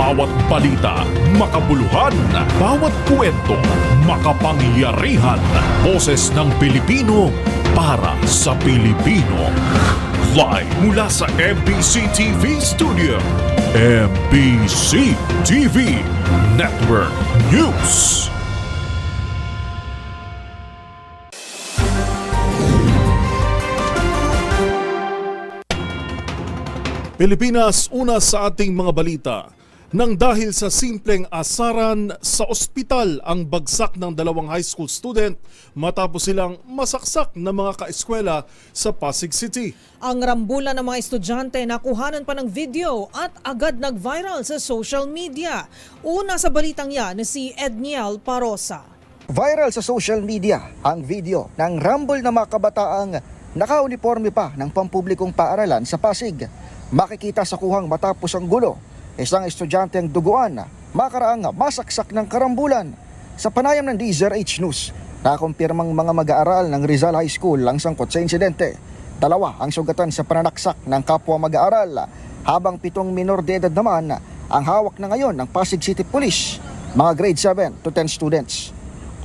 Bawat balita, makabuluhan. Bawat kwento, makapangyarihan. Boses ng Pilipino para sa Pilipino. Live mula sa MBC TV Studio. MBC TV Network News. Pilipinas, una sa ating mga balita. Nang dahil sa simpleng asaran sa ospital ang bagsak ng dalawang high school student matapos silang masaksak ng mga kaeskwela sa Pasig City. Ang rambulan ng mga estudyante nakuhanan pa ng video at agad nag-viral sa social media. Una sa balitang yan si Edniel Parosa. Viral sa social media ang video ng rambol na mga kabataang naka-uniforme pa ng pampublikong paaralan sa Pasig. Makikita sa kuhang matapos ang gulo, isang estudyante ang duguan, makaraang masaksak ng karambulan. Sa panayam ng DZRH News, nakumpirmang mga mag-aaral ng Rizal High School ang sangkot sa insidente. Dalawa ang sugatan sa pananaksak ng kapwa mag-aaral, habang 7 minor de edad naman ang hawak na ngayon ng Pasig City Police, mga grade 7 to 10 students.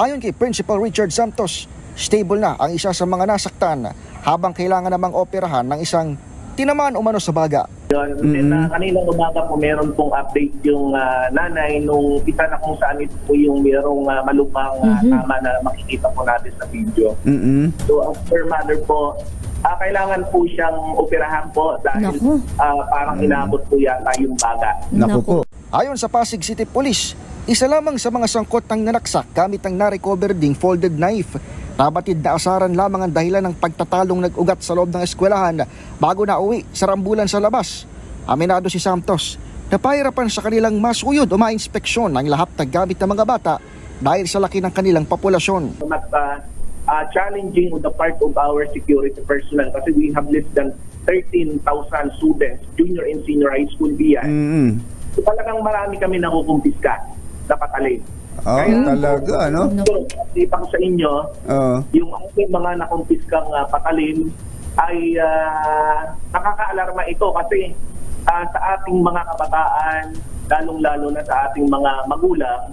Ayon kay Principal Richard Santos, stable na ang isa sa mga nasaktan habang kailangan namang operahan ng isang tinamaan umano sa baga. Kaninang umaga po meron pong update yung nanay nung isa na kung saan ito po yung merong malumang tama na makikita po natin sa video. So as per mother po, kailangan po siyang operahan po dahil parang inabot po yata yung baga. Naku po. Ayon sa Pasig City Police, isa lamang sa mga sangkot ng nanaksak gamit ang na-recover ding folded knife. Nabatid na asaran lamang ang dahilan ng pagtatalong nag-ugat sa loob ng eskwelahan bago na uwi sa rambulan sa labas. Aminado si Santos na pahirapan sa kanilang masuyod o ma-inspeksyon ang lahat ng gamit ng mga bata dahil sa laki ng kanilang populasyon. Mas challenging on the part of our security personnel kasi we have less than 13,000 students, junior and senior high school diyan. So talagang marami kami nakukumpiska na patalin. Talaga, ano? Ipa ko sa inyo, yung ating mga nakumpiskang patalin ay nakakaalarma ito kasi sa ating mga kabataan, lalong-lalo na sa ating mga magulang.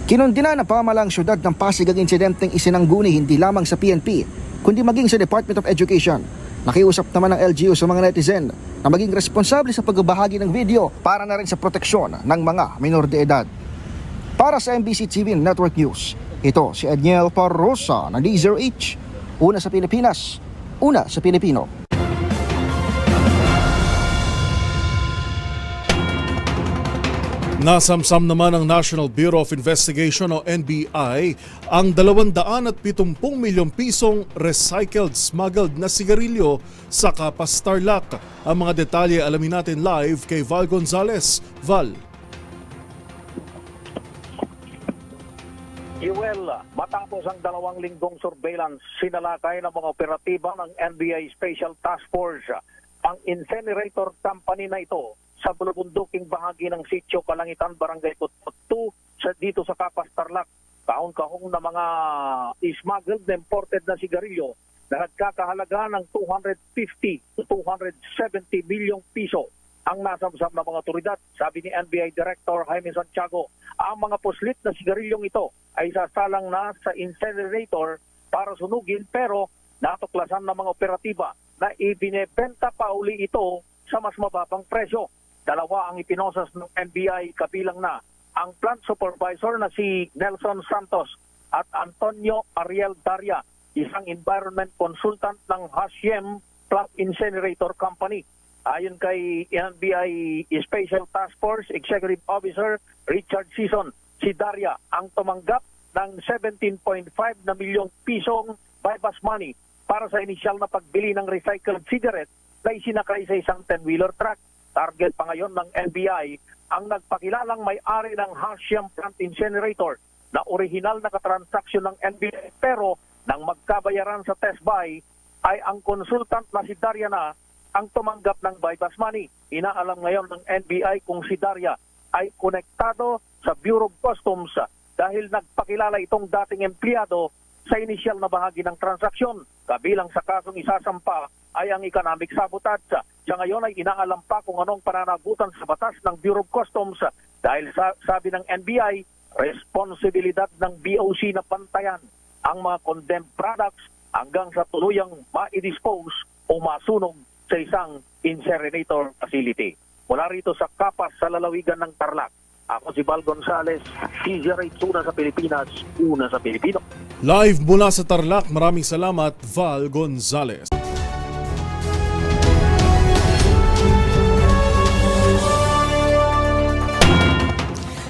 Kinundina na pamalang syudad ng Pasig ang insidenteng isinangguni hindi lamang sa PNP, kundi maging sa Department of Education. Nakiusap naman ng LGU sa mga netizen na maging responsable sa pagbabahagi ng video para na rin sa proteksyon ng mga minor de edad. Para sa MBC TV Network News, ito si Edniel Parosa ng DZRH. Una sa Pilipinas, una sa Pilipino. Nasamsam naman ng National Bureau of Investigation o NBI ang 270 milyong pisong recycled smuggled na sigarilyo sa Capas Tarlac. Ang mga detalye alamin natin live kay Val Gonzalez. Val. Yuel, matapos ang 2 linggong surveillance, sinalakay ng mga operatiba ng NBI Special Task Force ang incinerator company na ito sa bulubunduking bahagi ng Sitio Kalangitan, Barangay Kutput 2 dito sa Capas Tarlac. Kahong-kahong na mga smuggled na imported na sigarilyo na nagkakahalaga ng 250 to 270 milyong piso ang nasamsam ng mga otoridad. Sabi ni NBI Director Jaime Santiago, ang mga puslit na sigarilyong ito ay sasalang na sa incinerator para sunugin, pero natuklasan ng mga operatiba na ibinebenta pa uli ito sa mas mababang presyo. 2 ang ipinosas ng NBI, kabilang na ang plant supervisor na si Nelson Santos at Antonio Ariel Daria, isang environment consultant ng Hashem Plant Incinerator Company. Ayon kay NBI Special Task Force Executive Officer Richard Sison, si Daria ang tumanggap ng 17.5 na milyong pisong bypass money para sa inisyal na pagbili ng recycled cigarette na isinakay sa isang 10-wheeler truck. Target pa ngayon ng NBI ang nagpakilalang may-ari ng Hashem Plant Incinerator na orihinal na katransaksyon ng NBI, pero nang magkabayaran sa test buy ay ang consultant na si Daria na ang tumanggap ng bypass money. Inaalam ngayon ng NBI kung si Daria ay konektado sa Bureau of Customs dahil nagpakilala itong dating empleyado sa inisyal na bahagi ng transaksyon. Kabilang sa kasong isasampa ay ang economic sabotage. Sa ngayon ay inaalam pa kung anong pananagutan sa batas ng Bureau of Customs Dahil sabi ng NBI, responsibilidad ng BOC na pantayan ang mga condemned products hanggang sa tuluyang ma-dispose o masunog sa isang incinerator facility. Mula rito sa Kapas sa lalawigan ng Tarlac, ako si Val Gonzales, TZRH, una sa Pilipinas, una sa Pilipino. Live mula sa Tarlac, maraming salamat Val Gonzales.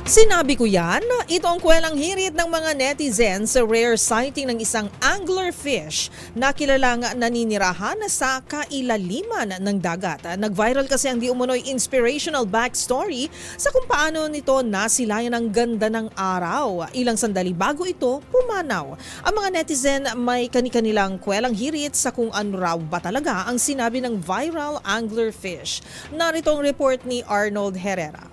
Sinabi ko yan, ito ang kwelang hirit ng mga netizens sa rare sighting ng isang anglerfish na kilalang naninirahan sa kailaliman ng dagat. Nag-viral kasi ang di umunoy inspirational backstory sa kung paano nito nasilayan ang ganda ng araw. Ilang sandali bago ito pumanaw. Ang mga netizen may kani-kanilang kwelang hirit sa kung ano raw ba talaga ang sinabi ng viral anglerfish. Narito ang report ni Arnold Herrera.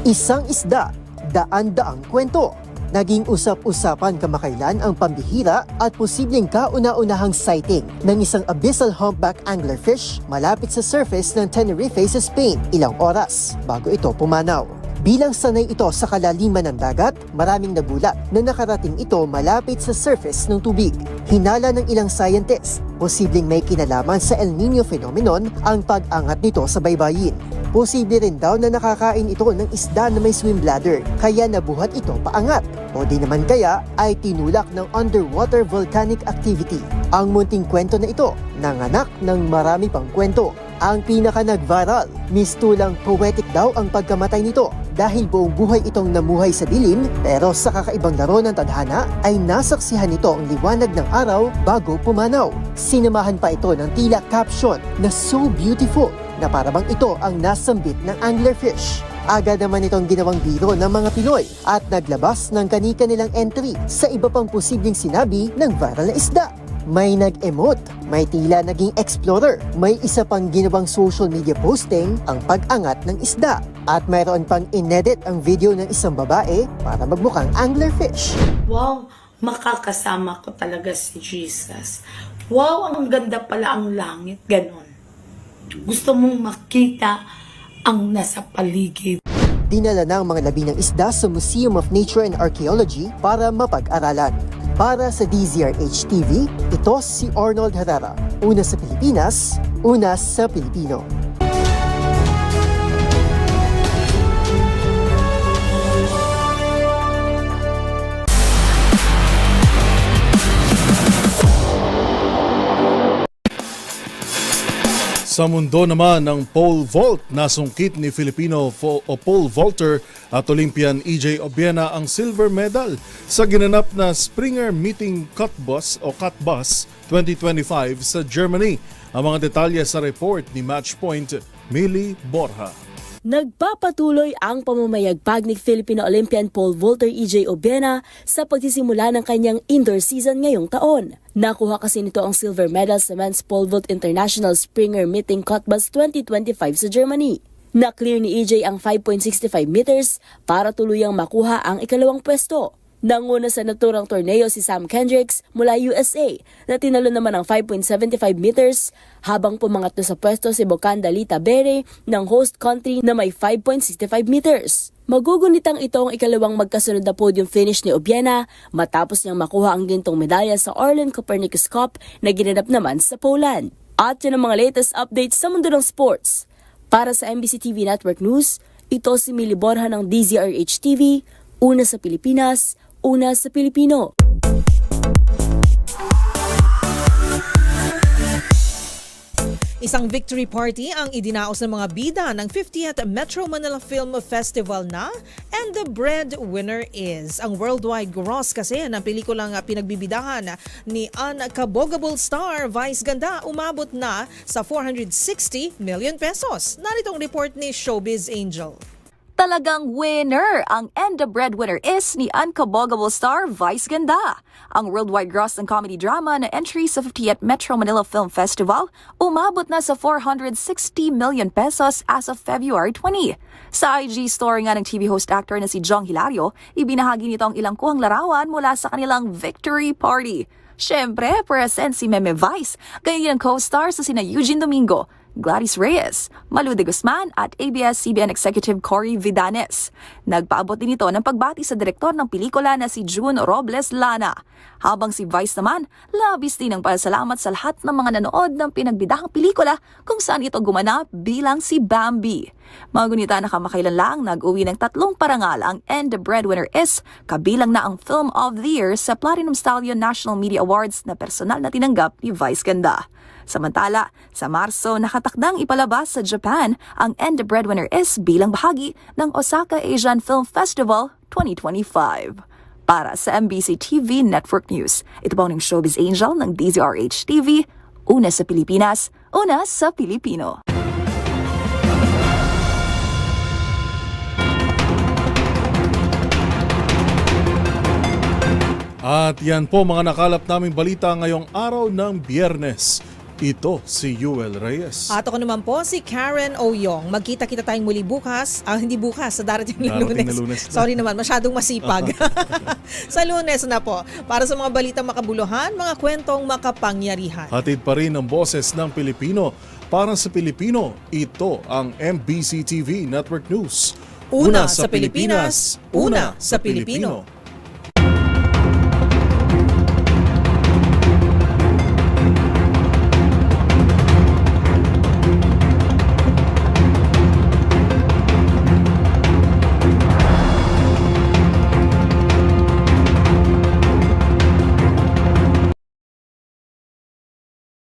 Isang isda, daan-daang kwento. Naging usap-usapan kamakailan ang pambihira at posibleng kauna-unahang sighting ng isang abyssal humpback anglerfish malapit sa surface ng Tenerife sa Spain ilang oras bago ito pumanaw. Bilang sanay ito sa kalaliman ng dagat, maraming nagulat na nakarating ito malapit sa surface ng tubig. Hinala ng ilang scientists, posibleng may kinalaman sa El Nino phenomenon ang pag-angat nito sa baybayin. Posible rin daw na nakakain ito ng isda na may swim bladder, kaya nabuhat ito paangat. O di naman kaya ay tinulak ng underwater volcanic activity. Ang munting kwento na ito, nanganak ng marami pang kwento. Ang pinaka nag-viral, mistulang poetic daw ang pagkamatay nito dahil buong buhay itong namuhay sa dilim pero sa kakaibang laro ng tadhana ay nasaksihan nito ang liwanag ng araw bago pumanaw. Sinamahan pa ito ng tila caption na so beautiful na parabang ito ang nasambit ng anglerfish. Agad naman itong ginawang biro ng mga Pinoy at naglabas ng kani-kanilang entry sa iba pang posibleng sinabi ng viral na isda. May nag-emote, may tila naging explorer, may isa pang ginawang social media posting ang pag-angat ng isda. At mayroon pang inedit ang video ng isang babae para magmukhang anglerfish. Wow, makakasama ko talaga si Jesus. Wow, ang ganda pala ang langit, ganon. Gusto mong makita ang nasa paligid. Dinala ng mga labi ng isda sa Museum of Nature and Archaeology para mapag-aralan. Para sa DZRH-TV, ito si Arnold Herrera. Una sa Pilipinas, una sa Pilipino. Sa mundo naman ng pole vault, nasungkit ni Filipino pole vaulter at Olympian EJ Obiena ang silver medal sa ginanap na Springer Meeting Cut Bus 2025 sa Germany. Ang mga detalye sa report ni Matchpoint, Millie Borja. Nagpapatuloy ang pamamayagpag ni Filipino Olympian pole vaulter EJ Obiena sa pagsisimula ng kanyang indoor season ngayong taon. Nakuha kasi nito ang silver medal sa Men's Pole Vault International Springer Meeting Cottbus 2025 sa Germany. Na-clear ni EJ ang 5.65 meters para tuluyang makuha ang ikalawang pwesto. Nanguna sa naturang torneo si Sam Kendricks mula USA na tinalo naman ang 5.75 meters habang pumangatlo sa pwesto si Bocanda Lita Bere ng host country na may 5.65 meters. Magugunitang ito ang ikalawang magkasunod na podium finish ni Obiena matapos niyang makuha ang gintong medalya sa Orlen Copernicus Cup na ginanap naman sa Poland. At yan ang mga latest updates sa mundo ng sports. Para sa MBC TV Network News, ito si Millie Borja ng DZRH TV, una sa Pilipinas, una sa Pilipino. Isang victory party ang idinaos ng mga bida ng 50th Metro Manila Film Festival na And the Breadwinner Is. Ang worldwide gross kasi ng pelikulang pinagbibidahan ni unkabogable star Vice Ganda umabot na sa 460 million pesos. Narito ang report ni Showbiz Angel. Talagang winner ang And the Breadwinner Is ni unkabogable star Vice Ganda. Ang worldwide gross ng comedy drama na entry sa 50th Metro Manila Film Festival umabot na sa 460 million pesos as of February 20. Sa IG story nga ng TV host actor na si Jong Hilario, ibinahagi nito ang ilang kuhang larawan mula sa kanilang victory party. Siyempre, present si Meme Vice, ganyan ang co-stars sa sina Eugene Domingo, Gladys Reyes, Malu de Guzman at ABS-CBN Executive Cory Vidanes. Nagpaabot din ito ng pagbati sa direktor ng pelikula na si June Robles Lana. Habang si Vice naman, labis din ang pasalamat sa lahat ng mga nanood ng pinagbidahang pelikula kung saan ito gumanap bilang si Bambi. Mga gunita na kamakailan lang, nag-uwi ng 3 parangal ang And the Breadwinner Is, kabilang na ang Film of the Year sa Platinum Stallion National Media Awards na personal na tinanggap ni Vice Ganda. Samantala, sa Marso nakatakdang ipalabas sa Japan ang And the Breadwinner Is bilang bahagi ng Osaka Asian Film Festival 2025. Para sa MBC TV Network News, ito po ang Showbiz Angel ng DZRH TV, una sa Pilipinas, una sa Pilipino. At yan po mga nakalap naming balita ngayong araw ng Biyernes. Ito si Yuel Reyes. At ako naman po si Karen Oyong. Magkita-kita tayong muli bukas. Hindi bukas, sa darating na Darating Lunes. na Lunes na. Sorry naman, masyadong masipag. Sa Lunes na po. Para sa mga balitang makabuluhan, mga kwentong makapangyarihan. Hatid pa rin ang boses ng Pilipino. Para sa Pilipino, ito ang MBC TV Network News. Una sa Pilipinas, una sa Pilipino.